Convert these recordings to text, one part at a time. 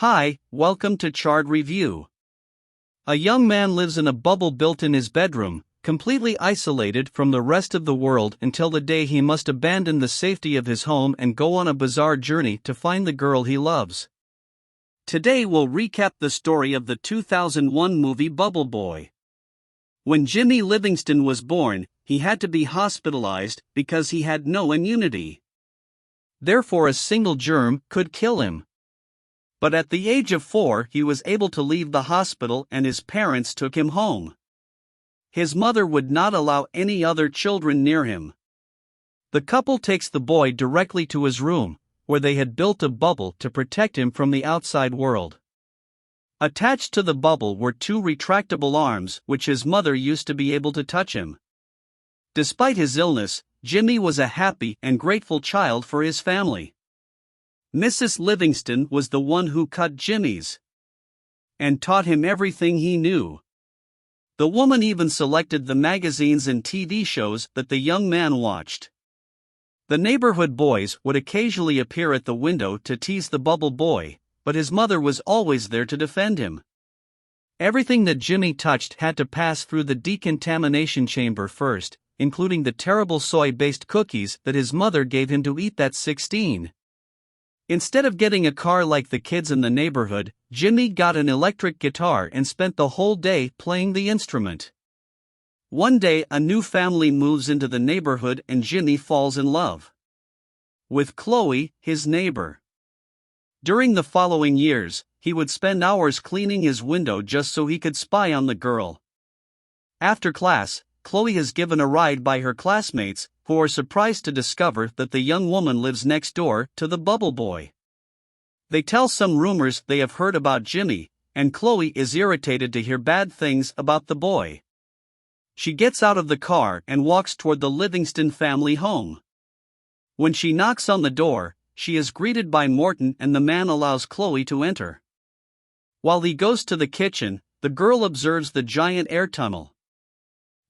Hi, welcome to Chard Review. A young man lives in a bubble built in his bedroom, completely isolated from the rest of the world until the day he must abandon the safety of his home and go on a bizarre journey to find the girl he loves. Today we'll recap the story of the 2001 movie Bubble Boy. When Jimmy Livingston was born, he had to be hospitalized because he had no immunity. Therefore, a single germ could kill him. But at the age of 4, he was able to leave the hospital and his parents took him home. His mother would not allow any other children near him. The couple takes the boy directly to his room, where they had built a bubble to protect him from the outside world. Attached to the bubble were 2 retractable arms which his mother used to be able to touch him. Despite his illness, Jimmy was a happy and grateful child for his family. Mrs. Livingston was the one who cut Jimmy's and taught him everything he knew. The woman even selected the magazines and TV shows that the young man watched. The neighborhood boys would occasionally appear at the window to tease the bubble boy, but his mother was always there to defend him. Everything that Jimmy touched had to pass through the decontamination chamber first, including the terrible soy-based cookies that his mother gave him to eat at 16. Instead of getting a car like the kids in the neighborhood, Jimmy got an electric guitar and spent the whole day playing the instrument. One day, a new family moves into the neighborhood and Jimmy falls in love with Chloe, his neighbor. During the following years, he would spend hours cleaning his window just so he could spy on the girl. After class, Chloe is given a ride by her classmates, who are surprised to discover that the young woman lives next door to the bubble boy. They tell some rumors they have heard about Jimmy, and Chloe is irritated to hear bad things about the boy. She gets out of the car and walks toward the Livingston family home. When she knocks on the door, she is greeted by Morton and the man allows Chloe to enter. While he goes to the kitchen, the girl observes the giant air tunnel.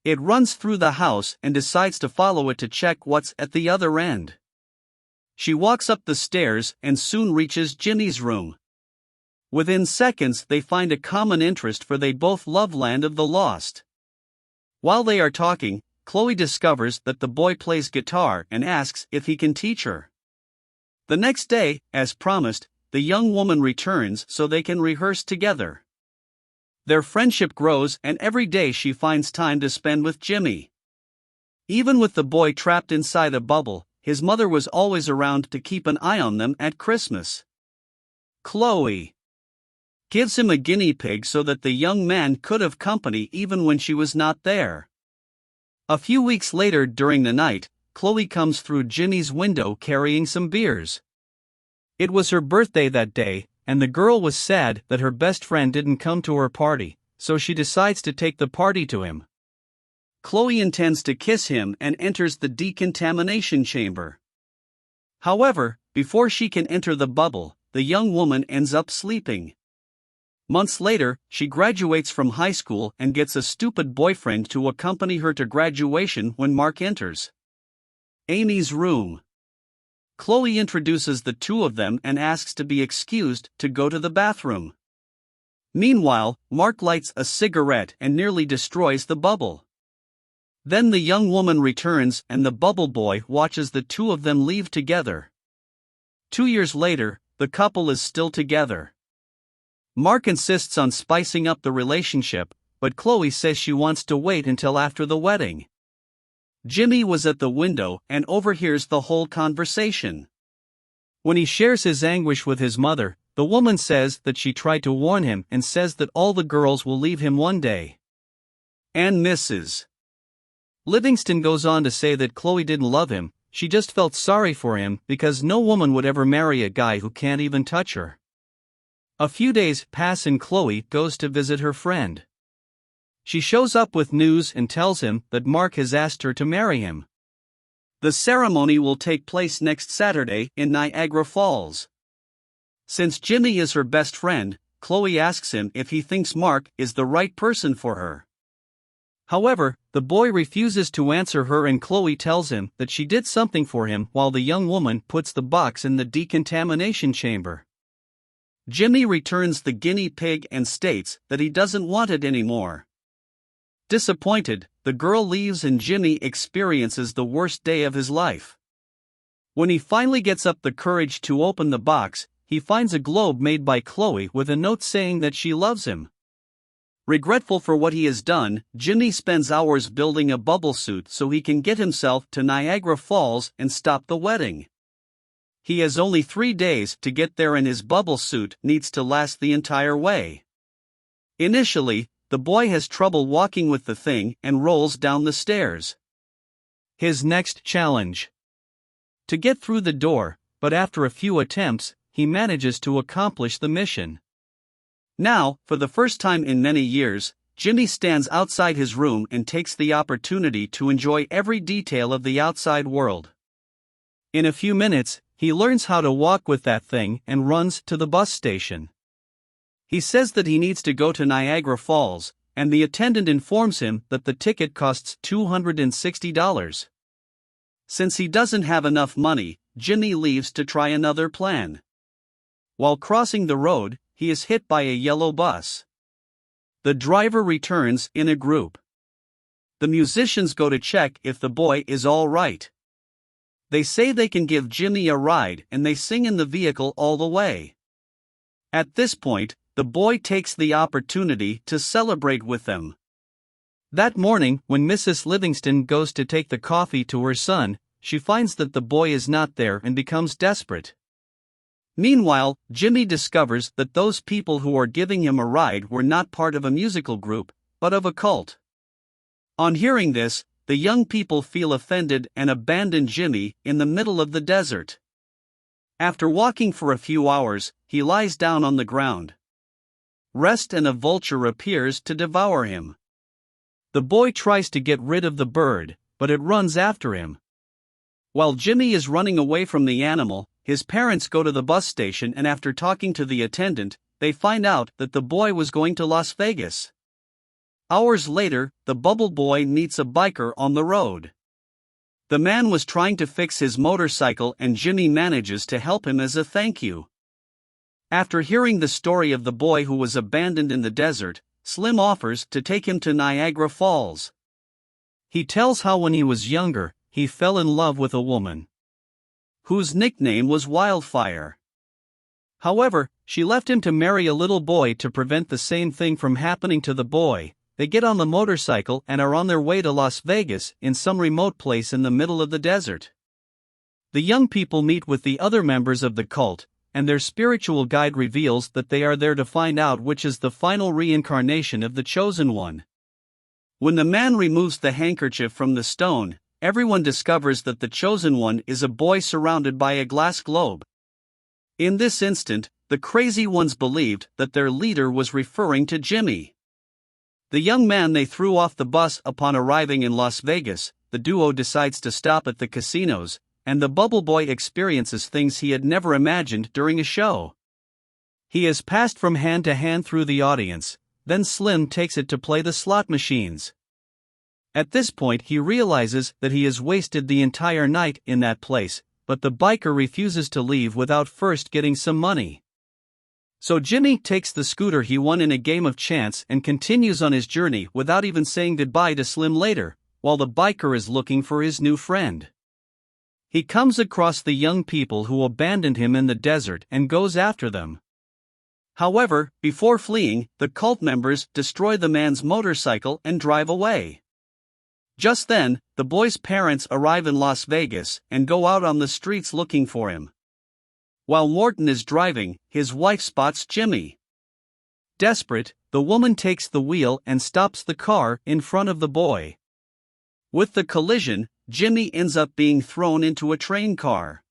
It runs through the house and decides to follow it to check what's at the other end. She walks up the stairs and soon reaches Jimmy's room. Within seconds they find a common interest, for they both love Land of the Lost. While they are talking, Chloe discovers that the boy plays guitar and asks if he can teach her. The next day, as promised, the young woman returns so they can rehearse together. Their friendship grows and every day she finds time to spend with Jimmy. Even with the boy trapped inside a bubble, his mother was always around to keep an eye on them at Christmas. Chloe gives him a guinea pig so that the young man could have company even when she was not there. A few weeks later during the night, Chloe comes through Jimmy's window carrying some beers. It was her birthday that day, and the girl was sad that her best friend didn't come to her party, so she decides to take the party to him. Chloe intends to kiss him and enters the decontamination chamber. However, before she can enter the bubble, the young woman ends up sleeping. Months later, she graduates from high school and gets a stupid boyfriend to accompany her to graduation when Mark enters Amy's room. Chloe introduces the two of them and asks to be excused to go to the bathroom. Meanwhile, Mark lights a cigarette and nearly destroys the bubble. Then the young woman returns and the bubble boy watches the two of them leave together. 2 years later, the couple is still together. Mark insists on spicing up the relationship, but Chloe says she wants to wait until after the wedding. Jimmy was at the window and overhears the whole conversation. When he shares his anguish with his mother, the woman says that she tried to warn him and says that all the girls will leave him one day. And Mrs. Livingston goes on to say that Chloe didn't love him, she just felt sorry for him because no woman would ever marry a guy who can't even touch her. A few days pass and Chloe goes to visit her friend. She shows up with news and tells him that Mark has asked her to marry him. The ceremony will take place next Saturday in Niagara Falls. Since Jimmy is her best friend, Chloe asks him if he thinks Mark is the right person for her. However, the boy refuses to answer her and Chloe tells him that she did something for him while the young woman puts the box in the decontamination chamber. Jimmy returns the guinea pig and states that he doesn't want it anymore. Disappointed, the girl leaves and Jimmy experiences the worst day of his life. When he finally gets up the courage to open the box, he finds a globe made by Chloe with a note saying that she loves him. Regretful for what he has done, Jimmy spends hours building a bubble suit so he can get himself to Niagara Falls and stop the wedding. He has only 3 days to get there and his bubble suit needs to last the entire way. Initially, the boy has trouble walking with the thing and rolls down the stairs. His next challenge: to get through the door, but after a few attempts, he manages to accomplish the mission. Now, for the first time in many years, Jimmy stands outside his room and takes the opportunity to enjoy every detail of the outside world. In a few minutes, he learns how to walk with that thing and runs to the bus station. He says that he needs to go to Niagara Falls, and the attendant informs him that the ticket costs $260. Since he doesn't have enough money, Jimmy leaves to try another plan. While crossing the road, he is hit by a yellow bus. The driver returns in a group. The musicians go to check if the boy is all right. They say they can give Jimmy a ride and they sing in the vehicle all the way. At this point, the boy takes the opportunity to celebrate with them. That morning, when Mrs. Livingston goes to take the coffee to her son, she finds that the boy is not there and becomes desperate. Meanwhile, Jimmy discovers that those people who are giving him a ride were not part of a musical group, but of a cult. On hearing this, the young people feel offended and abandon Jimmy in the middle of the desert. After walking for a few hours, he lies down on the ground. Rest and a vulture appears to devour him. The boy tries to get rid of the bird, but it runs after him. While Jimmy is running away from the animal, his parents go to the bus station and after talking to the attendant, they find out that the boy was going to Las Vegas. Hours later, the bubble boy meets a biker on the road. The man was trying to fix his motorcycle and Jimmy manages to help him as a thank you. After hearing the story of the boy who was abandoned in the desert, Slim offers to take him to Niagara Falls. He tells how when he was younger, he fell in love with a woman whose nickname was Wildfire. However, she left him to marry a little boy to prevent the same thing from happening to the boy. They get on the motorcycle and are on their way to Las Vegas in some remote place in the middle of the desert. The young people meet with the other members of the cult, and their spiritual guide reveals that they are there to find out which is the final reincarnation of the chosen one. When the man removes the handkerchief from the stone, everyone discovers that the chosen one is a boy surrounded by a glass globe. In this instant, the crazy ones believed that their leader was referring to Jimmy. The young man they threw off the bus upon arriving in Las Vegas, the duo decides to stop at the casinos, and the bubble boy experiences things he had never imagined during a show. He is passed from hand to hand through the audience, then Slim takes it to play the slot machines. At this point he realizes that he has wasted the entire night in that place, but the biker refuses to leave without first getting some money. So Jimmy takes the scooter he won in a game of chance and continues on his journey without even saying goodbye to Slim later, while the biker is looking for his new friend. He comes across the young people who abandoned him in the desert and goes after them. However, before fleeing, the cult members destroy the man's motorcycle and drive away. Just then, the boy's parents arrive in Las Vegas and go out on the streets looking for him. While Morton is driving, his wife spots Jimmy. Desperate, the woman takes the wheel and stops the car in front of the boy. With the collision, Jimmy ends up being thrown into a train car.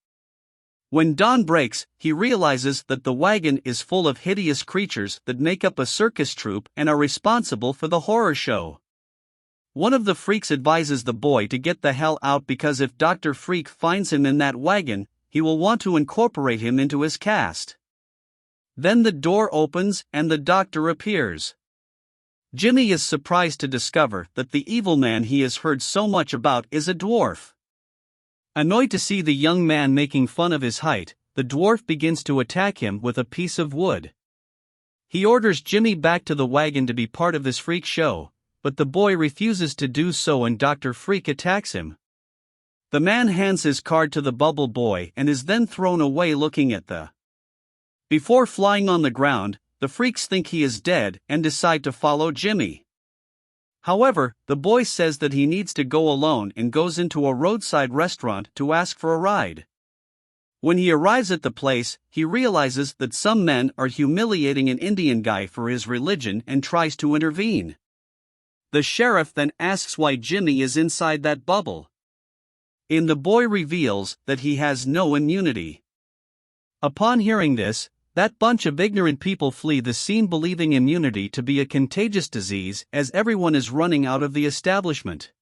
When dawn breaks, he realizes that the wagon is full of hideous creatures that make up a circus troupe and are responsible for the horror show. One of the freaks advises the boy to get the hell out because if Dr. Freak finds him in that wagon, he will want to incorporate him into his cast. Then the door opens and the doctor appears. Jimmy is surprised to discover that the evil man he has heard so much about is a dwarf. Annoyed to see the young man making fun of his height, the dwarf begins to attack him with a piece of wood. He orders Jimmy back to the wagon to be part of his freak show, but the boy refuses to do so and Dr. Freak attacks him. The man hands his card to the bubble boy and is then thrown away looking at the. Before flying on the ground, the freaks think he is dead and decide to follow Jimmy. However, the boy says that he needs to go alone and goes into a roadside restaurant to ask for a ride. When he arrives at the place, he realizes that some men are humiliating an Indian guy for his religion and tries to intervene. The sheriff then asks why Jimmy is inside that bubble. The boy reveals that he has no immunity. Upon hearing this, that bunch of ignorant people flee the scene believing immunity to be a contagious disease as everyone is running out of the establishment.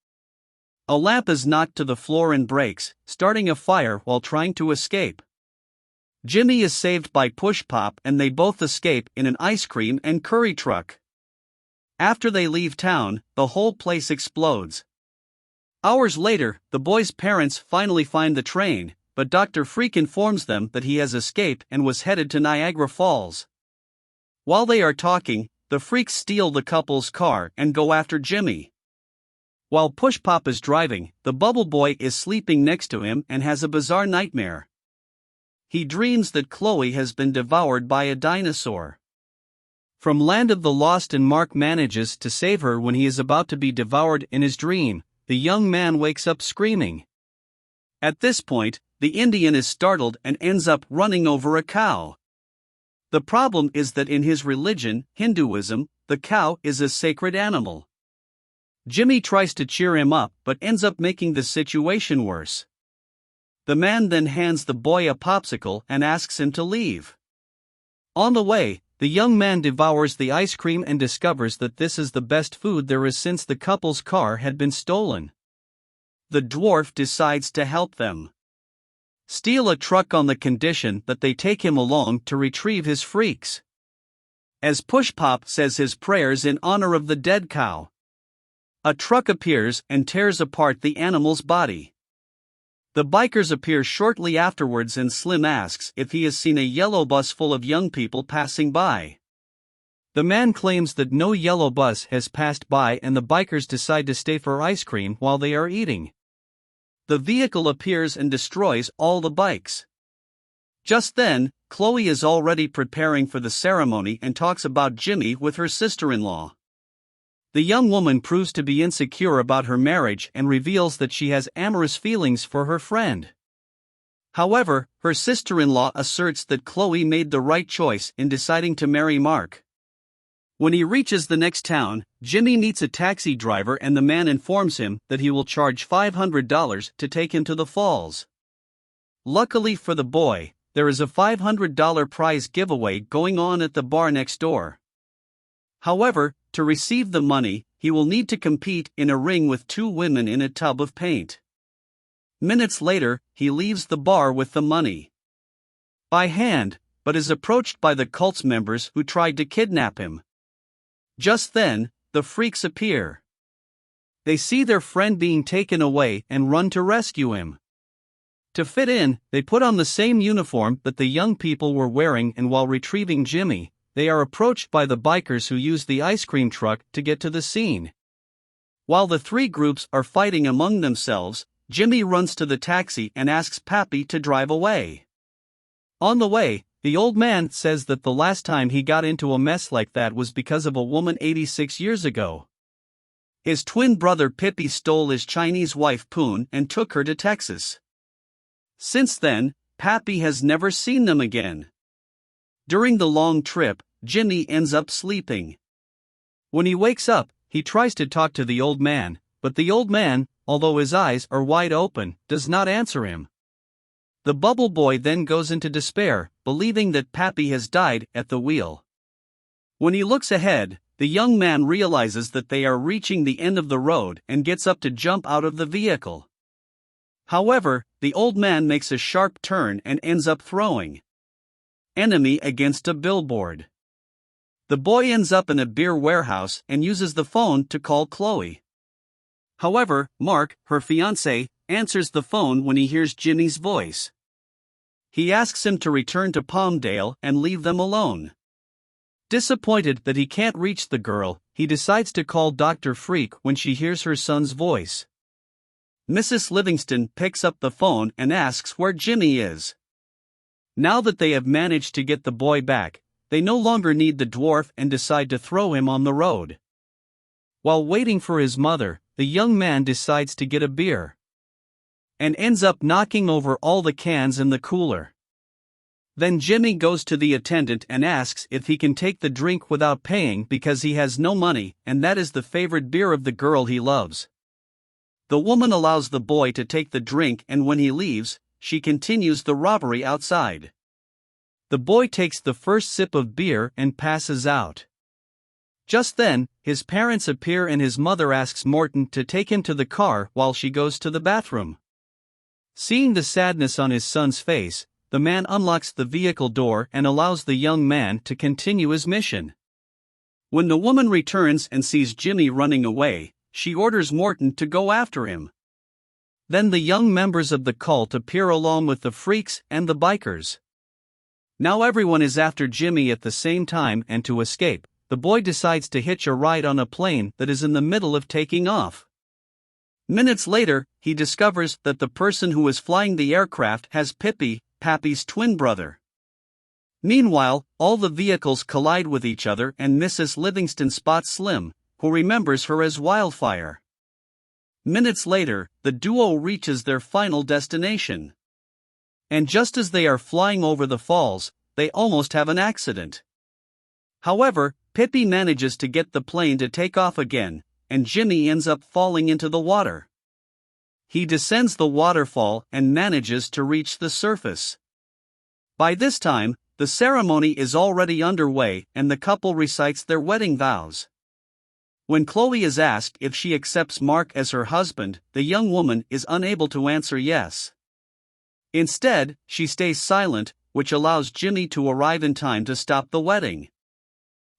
A lamp is knocked to the floor and breaks, starting a fire while trying to escape. Jimmy is saved by Push Pop and they both escape in an ice cream and curry truck. After they leave town, the whole place explodes. Hours later, the boy's parents finally find the train, but Dr. Freak informs them that he has escaped and was headed to Niagara Falls. While they are talking, the freaks steal the couple's car and go after Jimmy. While Push Pop is driving, the bubble boy is sleeping next to him and has a bizarre nightmare. He dreams that Chloe has been devoured by a dinosaur. From Land of the Lost, and Mark manages to save her when he is about to be devoured in his dream. The young man wakes up screaming. At this point, the Indian is startled and ends up running over a cow. The problem is that in his religion, Hinduism, the cow is a sacred animal. Jimmy tries to cheer him up but ends up making the situation worse. The man then hands the boy a popsicle and asks him to leave. On the way, the young man devours the ice cream and discovers that this is the best food there is since the couple's car had been stolen. The dwarf decides to help them steal a truck on the condition that they take him along to retrieve his freaks. As Push Pop says his prayers in honor of the dead cow, a truck appears and tears apart the animal's body. The bikers appear shortly afterwards and Slim asks if he has seen a yellow bus full of young people passing by. The man claims that no yellow bus has passed by and the bikers decide to stay for ice cream while they are eating. The vehicle appears and destroys all the bikes. Just then, Chloe is already preparing for the ceremony and talks about Jimmy with her sister-in-law. The young woman proves to be insecure about her marriage and reveals that she has amorous feelings for her friend. However, her sister-in-law asserts that Chloe made the right choice in deciding to marry Mark. When he reaches the next town, Jimmy meets a taxi driver and the man informs him that he will charge $500 to take him to the falls. Luckily for the boy, there is a $500 prize giveaway going on at the bar next door. However, to receive the money, he will need to compete in a ring with two women in a tub of paint. Minutes later, he leaves the bar with the money by hand, but is approached by the cult's members who tried to kidnap him. Just then, the freaks appear. They see their friend being taken away and run to rescue him. To fit in, they put on the same uniform that the young people were wearing, and while retrieving Jimmy, they are approached by the bikers who use the ice cream truck to get to the scene. While the three groups are fighting among themselves, Jimmy runs to the taxi and asks Pappy to drive away. On the way, the old man says that the last time he got into a mess like that was because of a woman 86 years ago. His twin brother Pippi stole his Chinese wife Poon and took her to Texas. Since then, Pappy has never seen them again. During the long trip, Jimmy ends up sleeping. When he wakes up, he tries to talk to the old man, but the old man, although his eyes are wide open, does not answer him. The bubble boy then goes into despair, believing that Pappy has died at the wheel. When he looks ahead, the young man realizes that they are reaching the end of the road and gets up to jump out of the vehicle. However, the old man makes a sharp turn and ends up throwing enemy against a billboard. The boy ends up in a beer warehouse and uses the phone to call Chloe. However, Mark, her fiancé, answers the phone when he hears Jimmy's voice. he asks him to return to Palmdale and leave them alone. Disappointed that he can't reach the girl, he decides to call Dr. Freak when she hears her son's voice. Mrs. Livingston picks up the phone and asks where Jimmy is. Now that they have managed to get the boy back, they no longer need the dwarf and decide to throw him on the road. While waiting for his mother, the young man decides to get a beer and ends up knocking over all the cans in the cooler. Then Jimmy goes to the attendant and asks if he can take the drink without paying because he has no money, and that is the favorite beer of the girl he loves. The woman allows the boy to take the drink, and when he leaves, she continues the robbery outside. The boy takes the first sip of beer and passes out. Just then, his parents appear and his mother asks Morton to take him to the car while she goes to the bathroom. Seeing the sadness on his son's face, the man unlocks the vehicle door and allows the young man to continue his mission. When the woman returns and sees Jimmy running away, she orders Morton to go after him. Then the young members of the cult appear along with the freaks and the bikers. Now everyone is after Jimmy at the same time, and to escape, the boy decides to hitch a ride on a plane that is in the middle of taking off. Minutes later, he discovers that the person who is flying the aircraft has Pippi, Pappy's twin brother. Meanwhile, all the vehicles collide with each other and Mrs. Livingston spots Slim, who remembers her as Wildfire. Minutes later, the duo reaches their final destination. And just as they are flying over the falls, they almost have an accident. However, Pippi manages to get the plane to take off again, and Jimmy ends up falling into the water. He descends the waterfall and manages to reach the surface. By this time, the ceremony is already underway and the couple recites their wedding vows. When Chloe is asked if she accepts Mark as her husband, the young woman is unable to answer yes. Instead, she stays silent, which allows Jimmy to arrive in time to stop the wedding.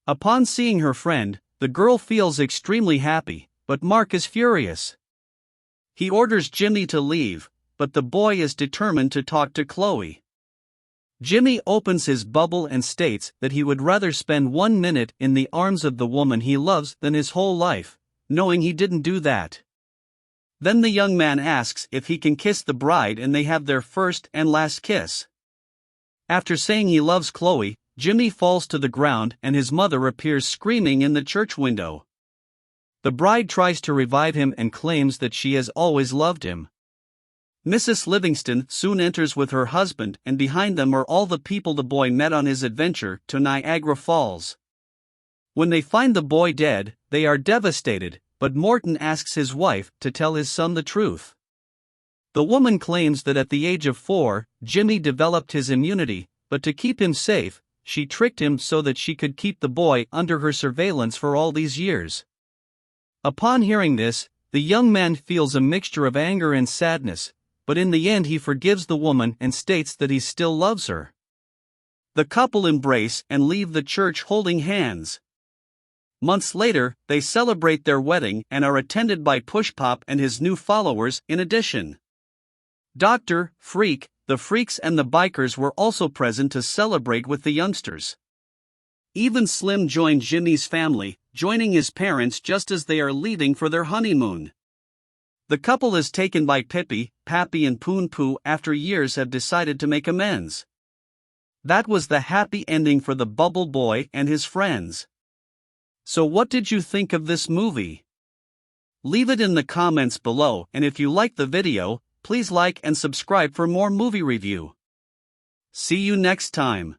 Upon seeing her friend, the girl feels extremely happy, but Mark is furious. He orders Jimmy to leave, but the boy is determined to talk to Chloe. Jimmy opens his bubble and states that he would rather spend 1 minute in the arms of the woman he loves than his whole life, knowing he didn't do that. Then the young man asks if he can kiss the bride and they have their first and last kiss. After saying he loves Chloe, Jimmy falls to the ground and his mother appears screaming in the church window. The bride tries to revive him and claims that she has always loved him. Mrs. Livingston soon enters with her husband, and behind them are all the people the boy met on his adventure to Niagara Falls. When they find the boy dead, they are devastated, but Morton asks his wife to tell his son the truth. The woman claims that at the age of 4, Jimmy developed his immunity, but to keep him safe, she tricked him so that she could keep the boy under her surveillance for all these years. Upon hearing this, the young man feels a mixture of anger and sadness, but in the end he forgives the woman and states that he still loves her. The couple embrace and leave the church holding hands. Months later, they celebrate their wedding and are attended by Pushpop and his new followers in addition. Dr. Freak, the freaks and the bikers were also present to celebrate with the youngsters. Even Slim joined Jimmy's family, joining his parents just as they are leaving for their honeymoon. The couple is taken by Pippi, Pappy and Poon Poo after years have decided to make amends. That was the happy ending for the Bubble Boy and his friends. So what did you think of this movie? Leave it in the comments below, and if you like the video, please like and subscribe for more movie review. See you next time.